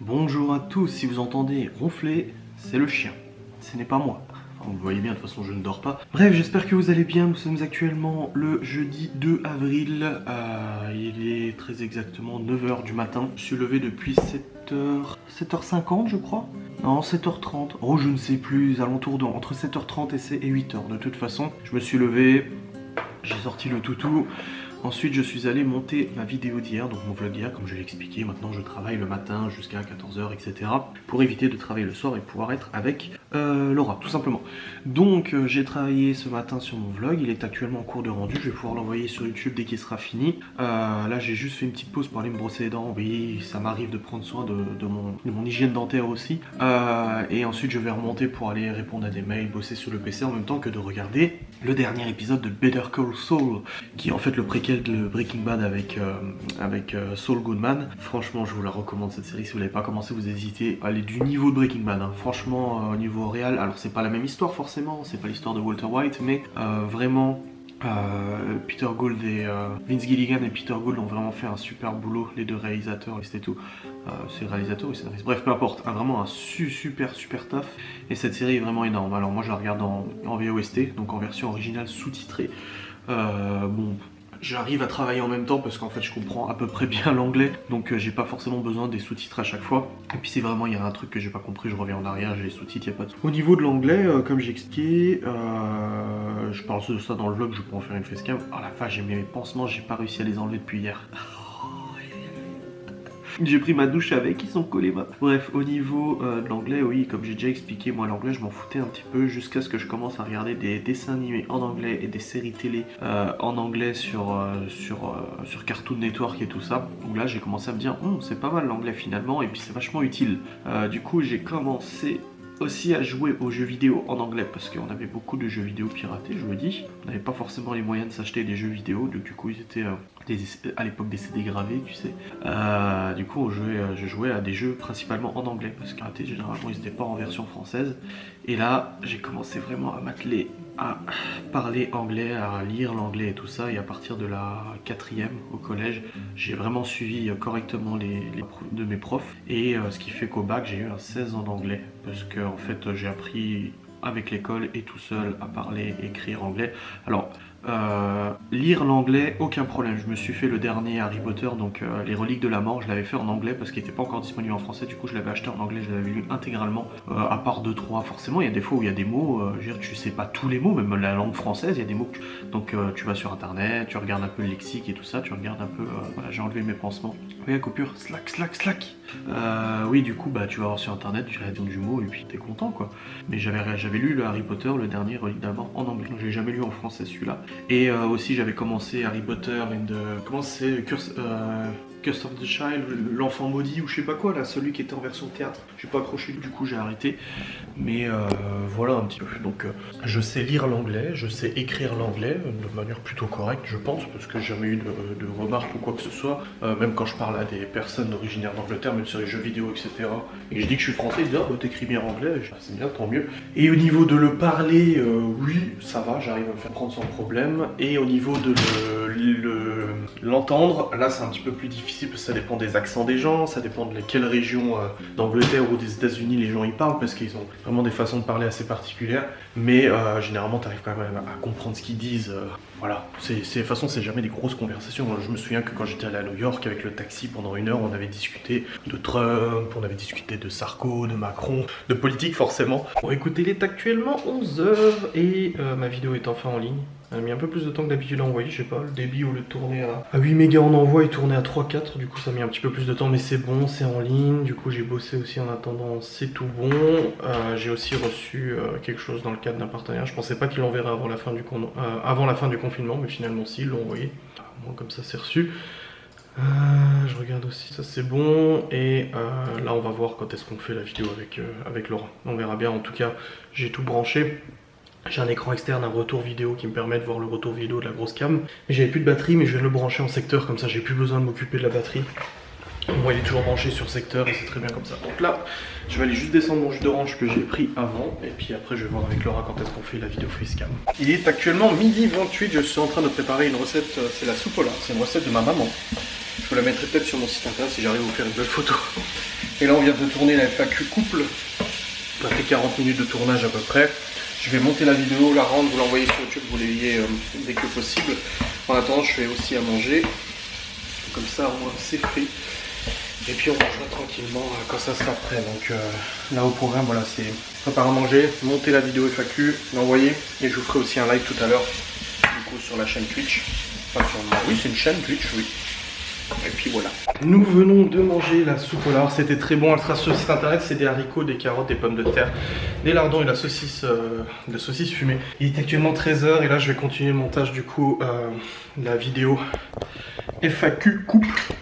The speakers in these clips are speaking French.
Bonjour à tous, si vous entendez ronfler, c'est le chien, ce n'est pas moi. Enfin, vous le voyez bien, de toute façon je ne dors pas. Bref, j'espère que vous allez bien, nous sommes actuellement le jeudi 2 avril, il est très exactement 9 h du matin. Je suis levé depuis 7h50 je crois. Non, 7h30, oh je ne sais plus, alentours de entre 7h30 et 8h. De toute façon, je me suis levé, j'ai sorti le toutou. Ensuite, je suis allé monter ma vidéo d'hier, donc mon vlog d'hier, comme je l'ai expliqué. Maintenant, je travaille le matin jusqu'à 14 h, etc. pour éviter de travailler le soir et pouvoir être avec Laura, tout simplement. Donc, j'ai travaillé ce matin sur mon vlog. Il est actuellement en cours de rendu. Je vais pouvoir l'envoyer sur YouTube dès qu'il sera fini. Là, j'ai juste fait une petite pause pour aller me brosser les dents. Oui, ça m'arrive de prendre soin de mon hygiène dentaire aussi. Et ensuite, je vais remonter pour aller répondre à des mails, bosser sur le PC en même temps que de regarder le dernier épisode de Better Call Saul, qui est en fait le préquel de Breaking Bad avec Saul Goodman. Franchement, je vous la recommande cette série. Si vous l'avez pas commencé, vous hésitez. Elle est du niveau de Breaking Bad, hein. Franchement, au niveau réel, alors c'est pas la même histoire forcément, c'est pas l'histoire de Walter White, mais vraiment Peter Gould et Vince Gilligan et Peter Gould ont vraiment fait un super boulot, les deux réalisateurs, et c'était tout. C'est réalisateur ou scénariste, bref, peu importe, vraiment un super taf. Et cette série est vraiment énorme. Alors moi je la regarde en VOST, donc en version originale sous-titrée. Bon, j'arrive à travailler en même temps parce qu'en fait je comprends à peu près bien l'anglais, donc j'ai pas forcément besoin des sous-titres à chaque fois. Et puis c'est vraiment, il y a un truc que j'ai pas compris, je reviens en arrière, j'ai les sous-titres, il n'y a pas de... Au niveau de l'anglais, comme j'ai expliqué, je parle de ça dans le vlog, je peux en faire une facecam. Oh la vache, j'ai mes pansements, j'ai pas réussi à les enlever depuis hier. J'ai pris ma douche avec, ils sont collés là. Bref, au niveau de l'anglais, oui, comme j'ai déjà expliqué, moi l'anglais je m'en foutais un petit peu jusqu'à ce que je commence à regarder des dessins animés en anglais et des séries télé en anglais sur Cartoon Network et tout ça. Donc là j'ai commencé à me dire, c'est pas mal l'anglais finalement, et puis c'est vachement utile. Du coup j'ai commencé aussi à jouer aux jeux vidéo en anglais parce qu'on avait beaucoup de jeux vidéo piratés, je vous le dis. On n'avait pas forcément les moyens de s'acheter des jeux vidéo, donc du coup ils étaient à l'époque des CD gravés, tu sais. Du coup je jouais à des jeux principalement en anglais parce que généralement ils n'étaient pas en version française. Et là j'ai commencé vraiment à m'atteler à parler anglais, à lire l'anglais et tout ça, et à partir de la 4e au collège, j'ai vraiment suivi correctement les de mes profs, et ce qui fait qu'au bac j'ai eu un 16 en anglais, parce que en fait j'ai appris avec l'école et tout seul à parler et écrire anglais. Alors lire l'anglais, aucun problème. Je me suis fait le dernier Harry Potter, donc les reliques de la mort, je l'avais fait en anglais parce qu'il n'était pas encore disponible en français. Du coup je l'avais acheté en anglais, je l'avais lu intégralement, à part 2-3. Forcément il y a des fois où il y a des mots, je veux dire, tu sais pas tous les mots, même la langue française il y a des mots que donc tu vas sur internet, tu regardes un peu le lexique et tout ça, tu regardes un peu, voilà, j'ai enlevé mes pansements. Oui, la coupure, slack. Oui, du coup bah tu vas voir sur internet, tu réponds du mot et puis t'es content quoi. Mais j'avais lu le Harry Potter, le dernier relique de la mort, en anglais. Je l'ai jamais lu en français celui-là. Et aussi j'avais commencé Harry Potter comment c'est, Curse of the Child, l'enfant maudit ou je sais pas quoi là, celui qui était en version théâtre. J'ai pas accroché, du coup j'ai arrêté. Mais voilà un petit peu. Donc je sais lire l'anglais, je sais écrire l'anglais de manière plutôt correcte, je pense, parce que j'ai jamais eu de remarques ou quoi que ce soit. Même quand je parle à des personnes originaires d'Angleterre, même sur les jeux vidéo, etc. Et que je dis que je suis français, ils disent ah bah t'écris bien anglais, c'est bien, tant mieux. Et au niveau de le parler, oui, ça va, j'arrive à me faire prendre sans problème. Et au niveau de l'entendre, là c'est un petit peu plus difficile parce que ça dépend des accents des gens, ça dépend de quelle région d'Angleterre ou des États-Unis les gens y parlent, parce qu'ils ont vraiment des façons de parler assez particulières. Mais généralement tu arrives quand même à comprendre ce qu'ils disent. Voilà, de toute façon c'est jamais des grosses conversations. Je me souviens que quand j'étais allé à New York avec le taxi pendant 1 heure, on avait discuté de Trump, on avait discuté de Sarko, de Macron, de politique forcément. Bon écoutez, il est actuellement 11 h et ma vidéo est enfin en ligne. Elle a mis un peu plus de temps que d'habitude à envoyer, je sais pas, le débit au lieu de tourner à 8 mégas en envoi, il tournait à 3-4, du coup ça a mis un petit peu plus de temps, mais c'est bon, c'est en ligne. Du coup j'ai bossé aussi en attendant, c'est tout bon. J'ai aussi reçu quelque chose dans le cadre d'un partenaire, je pensais pas qu'il l'enverrait avant la fin du confinement, mais finalement si, ils l'ont envoyé. Moi comme ça c'est reçu. Je regarde aussi, ça c'est bon. Et là on va voir quand est-ce qu'on fait la vidéo avec Laura. On verra bien, en tout cas j'ai tout branché. J'ai un écran externe, un retour vidéo qui me permet de voir le retour vidéo de la grosse cam. Mais j'avais plus de batterie, mais je viens de le brancher en secteur, comme ça j'ai plus besoin de m'occuper de la batterie. Moi il est toujours branché sur secteur et c'est très bien comme ça. Donc là, je vais aller juste descendre mon jus d'orange que j'ai pris avant. Et puis après je vais voir avec Laura quand est-ce qu'on fait la vidéo facecam. Il est actuellement 12h28, je suis en train de préparer une recette, c'est la soupe au lard. C'est une recette de ma maman. Je vous la mettrai peut-être sur mon site internet si j'arrive à vous faire une belle photo. Et là on vient de tourner la FAQ couple. Ça fait 40 minutes de tournage à peu près. Je vais monter la vidéo, la rendre, vous l'envoyer sur YouTube, vous l'ayez dès que possible. En attendant, je fais aussi à manger. Comme ça, au moins, c'est fait. Et puis on mangera tranquillement quand ça sera prêt. Donc là au programme, voilà, c'est préparer à manger, monter la vidéo FAQ, l'envoyer. Et je vous ferai aussi un live tout à l'heure, du coup sur la chaîne Twitch. Enfin, oui, c'est une chaîne Twitch, oui. Et puis voilà. Nous venons de manger la soupe au lard, c'était très bon, elle sera sur le site internet, c'est des haricots, des carottes, des pommes de terre, des lardons et la saucisse fumée. Il est actuellement 13 h et là je vais continuer le montage du coup, la vidéo FAQ couple.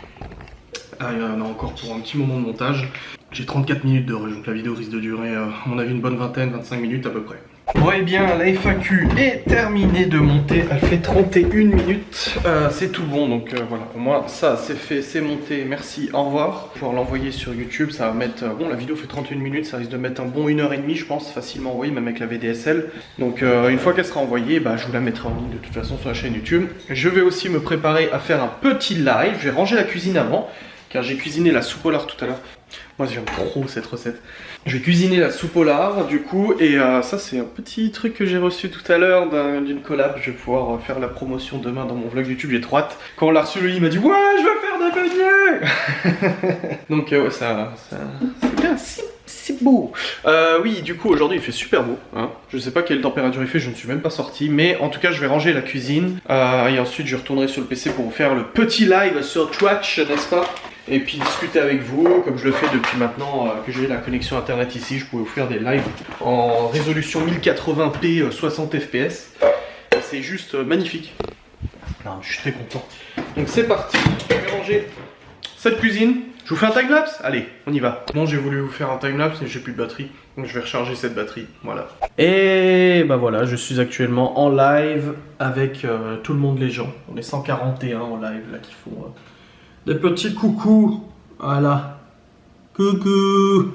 Il y en a encore pour un petit moment de montage. J'ai 34 minutes de rush, donc la vidéo risque de durer à mon avis une bonne vingtaine, 25 minutes à peu près. Bon et bien la FAQ est terminée de monter, elle fait 31 minutes, c'est tout bon donc voilà, pour moi ça c'est fait, c'est monté, merci, au revoir. Pour l'envoyer sur YouTube ça va mettre, bon la vidéo fait 31 minutes, ça risque de mettre un bon 1h30 je pense, facilement envoyé même avec la VDSL. Donc une fois qu'elle sera envoyée, bah, je vous la mettrai en ligne de toute façon sur la chaîne YouTube. Je vais aussi me préparer à faire un petit live, je vais ranger la cuisine avant, car j'ai cuisiné la soupe au lard tout à l'heure. Moi j'aime trop cette recette. Je vais cuisiner la soupe au lard du coup et ça c'est un petit truc que j'ai reçu tout à l'heure d'une collab. Je vais pouvoir faire la promotion demain dans mon vlog YouTube, j'ai trop hâte. Quand on l'a reçu lui il m'a dit ouais je veux faire des beignets. Donc ouais c'est bien, c'est beau. Oui du coup aujourd'hui il fait super beau hein. Je sais pas quelle température il fait, je ne suis même pas sorti. Mais en tout cas je vais ranger la cuisine et ensuite je retournerai sur le PC pour vous faire le petit live sur Twitch, n'est-ce pas? Et puis discuter avec vous, comme je le fais depuis maintenant que j'ai la connexion internet ici, je pouvais vous faire des lives en résolution 1080p 60 fps. C'est juste magnifique. Non, je suis très content. Donc c'est parti, je vais ranger cette cuisine. Je vous fais un timelapse? Allez, on y va. Bon, j'ai voulu vous faire un timelapse mais j'ai plus de batterie. Donc je vais recharger cette batterie, voilà. Et bah voilà, je suis actuellement en live avec tout le monde, les gens. On est 141 en live là qui font... des petits coucous, voilà. Coucou.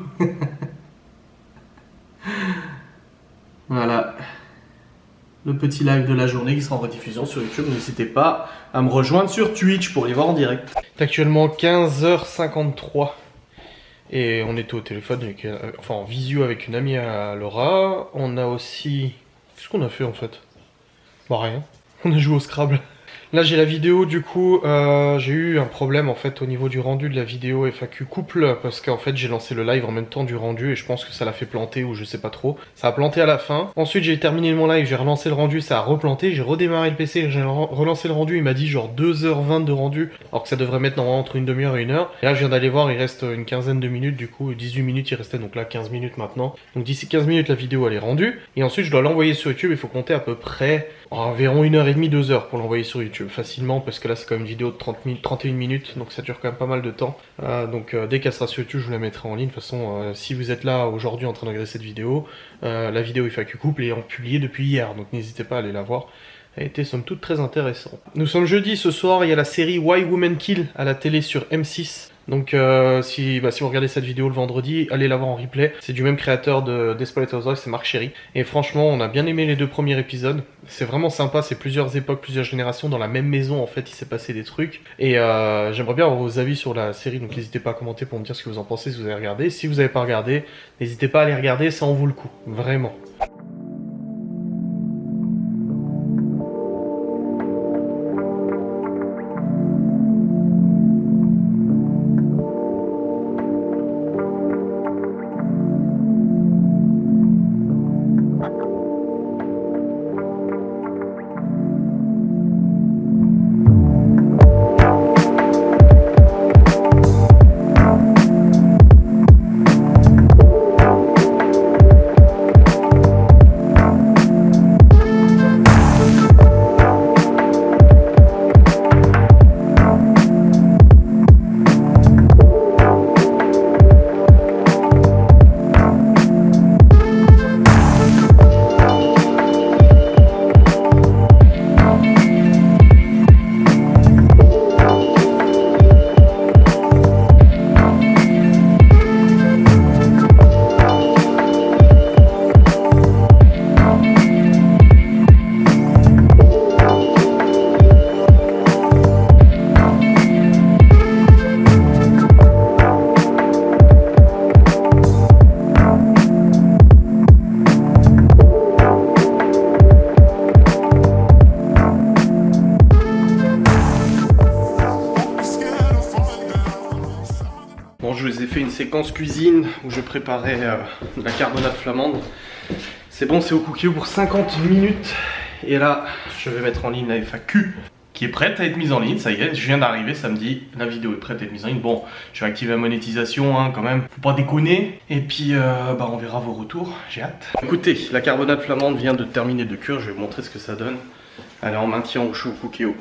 Voilà. Le petit live de la journée qui sera en rediffusion sur YouTube. N'hésitez pas à me rejoindre sur Twitch pour les voir en direct. C'est actuellement 15h53. Et on était au téléphone, avec, enfin en visio avec une amie à Laura. On a aussi... Qu'est-ce qu'on a fait en fait? Bah rien. On a joué au Scrabble. Là j'ai la vidéo du coup, j'ai eu un problème en fait au niveau du rendu de la vidéo FAQ couple parce qu'en fait j'ai lancé le live en même temps du rendu et je pense que ça l'a fait planter ou je sais pas trop. Ça a planté à la fin. Ensuite j'ai terminé mon live, j'ai relancé le rendu, ça a replanté, j'ai redémarré le PC, j'ai relancé le rendu, il m'a dit genre 2h20 de rendu alors que ça devrait mettre normalement entre une demi-heure et 1h. Et là je viens d'aller voir, il reste une quinzaine de minutes du coup, 18 minutes il restait donc là 15 minutes maintenant. Donc d'ici 15 minutes la vidéo elle est rendue et ensuite je dois l'envoyer sur YouTube, il faut compter à peu près environ 1h30, 2h pour l'envoyer sur YouTube facilement parce que là c'est quand même une vidéo de 31 minutes donc ça dure quand même pas mal de temps. Donc dès qu'elle sera sur YouTube je vous la mettrai en ligne. De toute façon si vous êtes là aujourd'hui en train de regarder cette vidéo, la vidéo FAQ couple est publiée depuis hier donc n'hésitez pas à aller la voir. Elle était somme toute très intéressante. Nous sommes jeudi, ce soir il y a la série Why Women Kill à la télé sur M6. Donc si vous regardez cette vidéo le vendredi, allez la voir en replay. C'est du même créateur de Desperate Housewives, c'est Marc Cherry. Et franchement, on a bien aimé les 2 premiers épisodes. C'est vraiment sympa, c'est plusieurs époques, plusieurs générations. Dans la même maison, en fait, il s'est passé des trucs. Et j'aimerais bien avoir vos avis sur la série. Donc n'hésitez pas à commenter pour me dire ce que vous en pensez si vous avez regardé. Si vous n'avez pas regardé, n'hésitez pas à aller regarder, ça en vaut le coup. Vraiment. séquence cuisine où je préparais la carbonade flamande. C'est bon, c'est au Cookéo pour 50 minutes. Et là, je vais mettre en ligne la FAQ qui est prête à être mise en ligne. Ça y est, je viens d'arriver samedi. La vidéo est prête à être mise en ligne. Bon, je vais activer la monétisation hein, quand même. Faut pas déconner. Et puis, on verra vos retours. J'ai hâte. Écoutez, la carbonade flamande vient de terminer de cuire. Je vais vous montrer ce que ça donne. Elle est en maintien au chaud au Cookéo.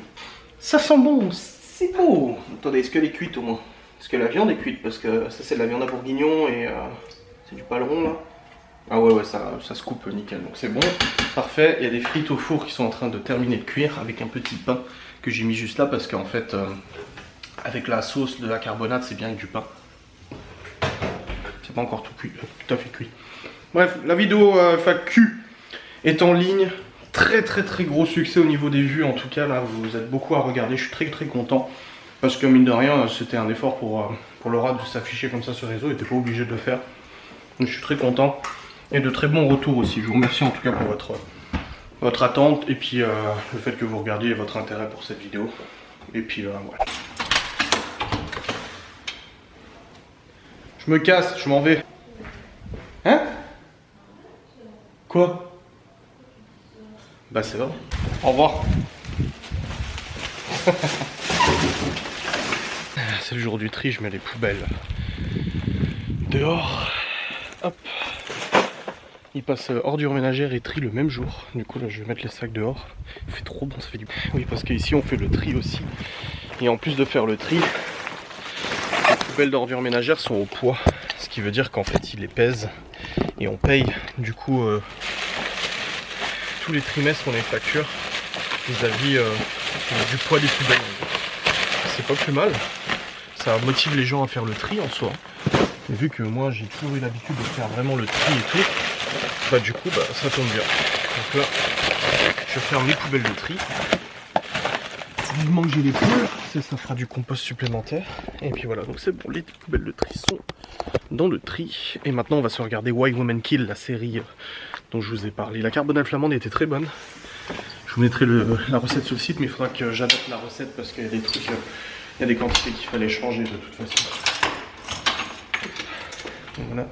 Ça sent bon, c'est beau. Attendez, est-ce qu'elle est cuite au moins? Est-ce que la viande est cuite? Parce que ça c'est de la viande à bourguignon et c'est du paleron là. Ah ouais, ça se coupe nickel, donc c'est bon, parfait. Il y a des frites au four qui sont en train de terminer de cuire avec un petit pain que j'ai mis juste là parce qu'en fait, avec la sauce de la carbonade, c'est bien avec du pain. C'est pas encore tout à fait cuit. Bref, la vidéo FAQ est en ligne. Très gros succès au niveau des vues, en tout cas là vous êtes beaucoup à regarder, je suis très content parce que mine de rien c'était un effort pour Laura de s'afficher comme ça sur les réseaux, elle n'était pas obligée de le faire, donc je suis très content et de très bons retours aussi. Je vous remercie en tout cas pour votre attente et puis le fait que vous regardiez et votre intérêt pour cette vidéo. Et puis voilà. Je me casse, je m'en vais. Hein? Quoi? Bah c'est vrai. Au revoir. C'est le jour du tri, je mets les poubelles dehors. Hop. Il passe ordures ménagères et tri le même jour. Du coup là je vais mettre les sacs dehors. Il fait trop bon, ça fait du bien. Oui parce qu'ici on fait le tri aussi. Et en plus de faire le tri, les poubelles d'ordures ménagères sont au poids. Ce qui veut dire qu'en fait ils les pèsent. Et on paye du coup tous les trimestres on les facture vis-à-vis du poids des poubelles. C'est pas plus mal, ça motive les gens à faire le tri en soi. Et vu que moi j'ai toujours eu l'habitude de faire vraiment le tri et tout, bah du coup ça tombe bien. Donc là je ferme les poubelles de tri. Vivement que j'ai les poules, ça fera du compost supplémentaire. Et puis voilà, donc c'est bon, les poubelles de tri sont dans le tri. Et maintenant on va se regarder Why Women Kill, la série dont je vous ai parlé. La carbonade flamande était très bonne. Je vous mettrai la recette sur le site, mais il faudra que j'adapte la recette parce qu'il y a des trucs, il y a des quantités qu'il fallait changer de toute façon. Donc voilà.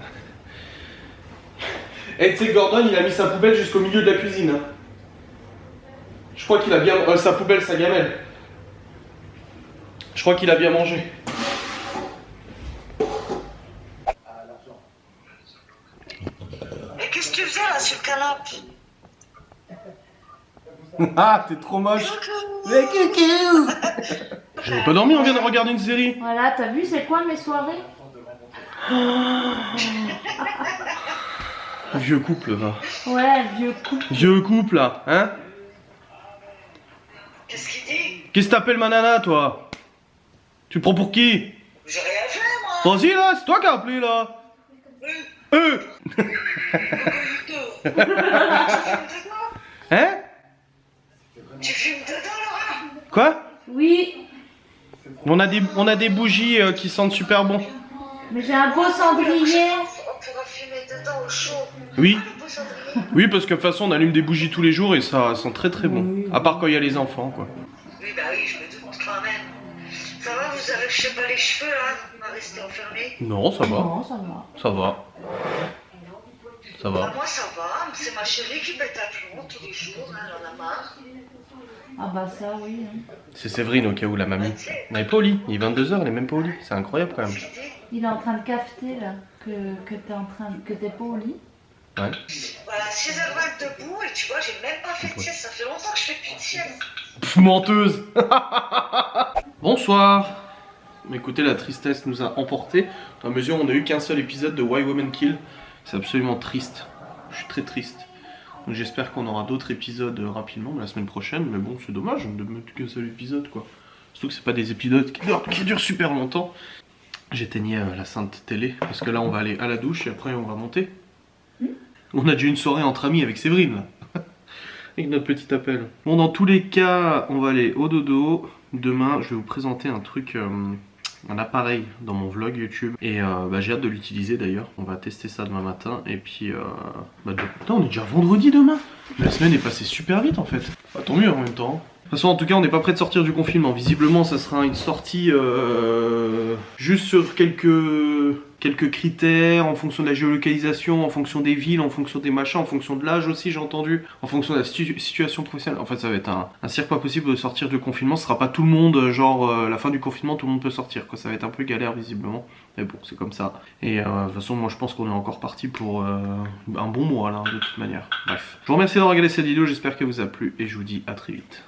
Et tu sais, Gordon il a mis sa poubelle jusqu'au milieu de la cuisine. Hein. Je crois qu'il a bien... sa poubelle, sa gamelle. Je crois qu'il a bien mangé. Mais qu'est-ce que tu faisais là sur le canapé? Ah, t'es trop moche. Mais coucou. J'avais pas dormi, on vient de regarder une série. Voilà, t'as vu, c'est quoi mes soirées? Vieux couple, va. Ouais, vieux couple. Vieux couple, là, hein? Qu'est-ce qu'il dit? Qu'est-ce que t'appelles ma nana, toi? Tu le prends pour qui? J'ai rien fait moi. Vas-y, là, c'est toi qui as appelé, là. Hein? Tu fumes dedans, Laura? Quoi? Oui, On a des bougies qui sentent super bon. mais j'ai un beau cendrier. On pourra fumer dedans au chaud. Oui. Le beau cendrier. Oui, parce que de toute façon, on allume des bougies tous les jours et ça sent très bon. À part quand il y a les enfants, quoi. Oui, bah oui, je me doute quand même. Ça va, vous avez, je sais pas, les cheveux là? On va rester enfermés. Non, ça va. Non, ça va. Ça va. Ça Bah, va. moi ça va, c'est ma chérie qui pète un plomb tous les jours, hein, elle en a marre. Ah bah ça, oui. Hein. C'est Séverine au cas où la mamie. Elle est pas au lit. Il est 22h, elle est même pas au lit. C'est incroyable quand même. Il est en train de cafeter là, que t'es pas au lit. Ouais. Voilà, 6h20 debout et tu vois, j'ai même pas fait de sieste, ça fait longtemps que je fais plus de sieste. Pff, menteuse. Bonsoir. Écoutez, la tristesse nous a emportés. Dans la mesure où on n'a eu qu'un seul épisode de Why Women Kill. C'est absolument triste. Je suis très triste. Donc j'espère qu'on aura d'autres épisodes rapidement la semaine prochaine. Mais bon, c'est dommage de mettre qu'un seul épisode, quoi. Surtout que c'est pas des épisodes qui durent super longtemps. J'éteignais la sainte télé parce que là on va aller à la douche et après on va monter. On a déjà une soirée entre amis avec Séverine là. Avec notre petit appel. Bon, dans tous les cas, on va aller au dodo. Demain, je vais vous présenter un truc, un appareil dans mon vlog YouTube. Et j'ai hâte de l'utiliser d'ailleurs. On va tester ça demain matin. Et puis, putain, on est déjà vendredi demain. La semaine est passée super vite en fait. Bah, tant mieux en même temps. De toute façon, en tout cas, on n'est pas prêt de sortir du confinement. Visiblement, ça sera une sortie juste sur quelques quelques critères en fonction de la géolocalisation, en fonction des villes, en fonction des machins, en fonction de l'âge aussi j'ai entendu, en fonction de la situation professionnelle. En fait ça va être un cirque pas possible de sortir du confinement, ce sera pas tout le monde, genre la fin du confinement tout le monde peut sortir quoi, ça va être un peu galère visiblement. Mais bon c'est comme ça. Et de toute façon moi je pense qu'on est encore parti pour un bon mois là de toute manière. Bref. Je vous remercie d'avoir regardé cette vidéo, j'espère qu'elle vous a plu et je vous dis à très vite.